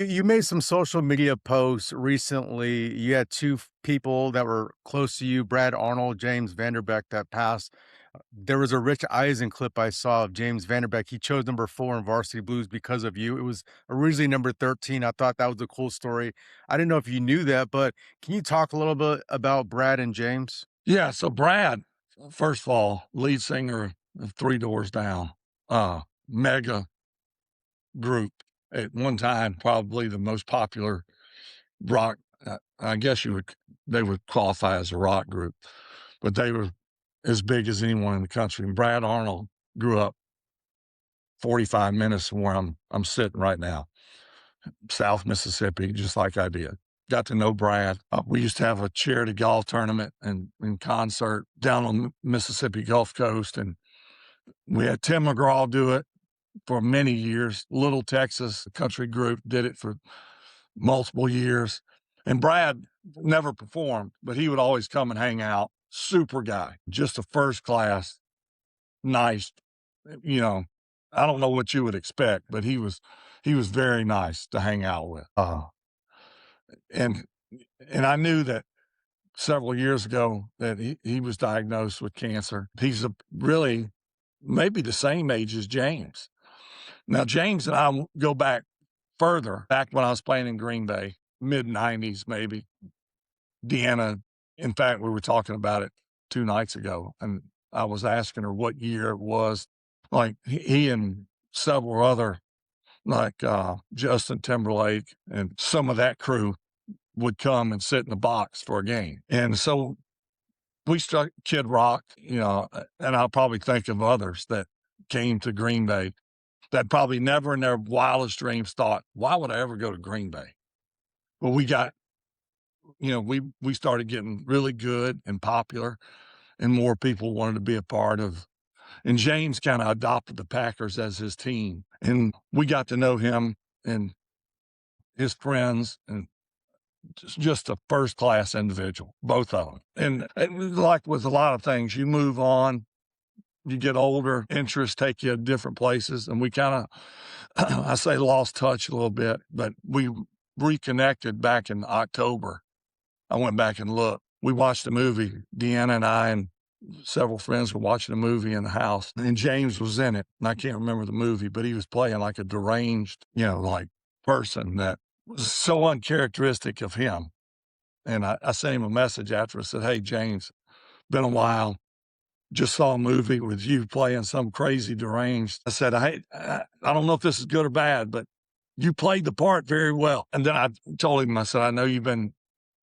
You made some social media posts recently. You had people that were close to you, Brad Arnold, James Vanderbeck, that passed. There was a Rich Eisen clip I saw of James Vanderbeck. He chose number 4 in Varsity Blues because of you. It was originally number 13. I thought that was a cool story. I didn't know if you knew that, but can you talk a little bit about Brad and James? Yeah, so Brad, first of all, lead singer of Three Doors Down, mega group at one time, probably the most popular rock. I guess they would qualify as a rock group, but they were as big as anyone in the country. And Brad Arnold grew up 45 minutes from where I'm sitting right now, South Mississippi, just like I did. Got to know Brad. We used to have a charity golf tournament and concert down on the Mississippi Gulf Coast, and we had Tim McGraw do it for many years. Little Texas country group did it for multiple years. And Brad never performed, but he would always come and hang out. Super guy, just a first class, nice, you know, I don't know what you would expect, but he was very nice to hang out with. And and I knew that several years ago that he was diagnosed with cancer. He's really maybe the same age as James. Now, James and I go back further, back when I was playing in Green Bay, mid 90s, maybe. Deanna, in fact, we were talking about it 2 nights ago, and I was asking her what year it was. Like he and several other, like Justin Timberlake and some of that crew would come and sit in the box for a game. And so we struck Kid Rock, and I'll probably think of others that came to Green Bay that probably never in their wildest dreams thought, why would I ever go to Green Bay? Well, we started getting really good and popular, and more people wanted to be a part of. And James kind of adopted the Packers as his team, and we got to know him and his friends, and just a first class individual, both of them. And like with a lot of things, you move on, you get older, interests take you to different places, and we kind of, I say, lost touch a little bit, but we reconnected back in October. I went back and looked. We watched a movie. Deanna and I and several friends were watching a movie in the house, and James was in it. And I can't remember the movie, but he was playing like a deranged, like person that was so uncharacteristic of him. And I sent him a message after. I said, "Hey, James, been a while. Just saw a movie with you playing some crazy deranged." I said, I don't know if this is good or bad, but you played the part very well." And then I told him, I said, "I know you've been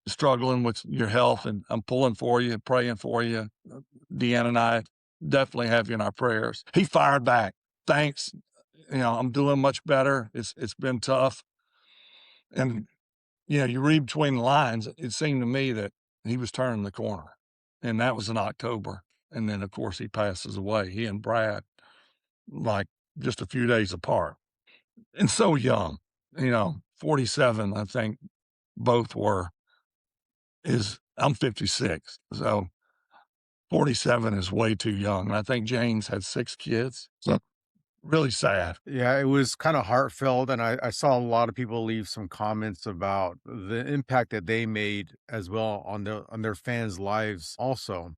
struggling with your health, and I'm pulling for you, praying for you. Deanna and I definitely have you in our prayers." He fired back. "Thanks. I'm doing much better. It's been tough." And you read between the lines, it seemed to me that he was turning the corner. And that was in October. And then, of course, he passes away. He and Brad, like just a few days apart. And so young, 47, I think both were. I'm 56. So 47 is way too young. And I think James had 6 kids. So really sad. Yeah, it was kind of heartfelt, and I saw a lot of people leave some comments about the impact that they made as well on their fans' lives also.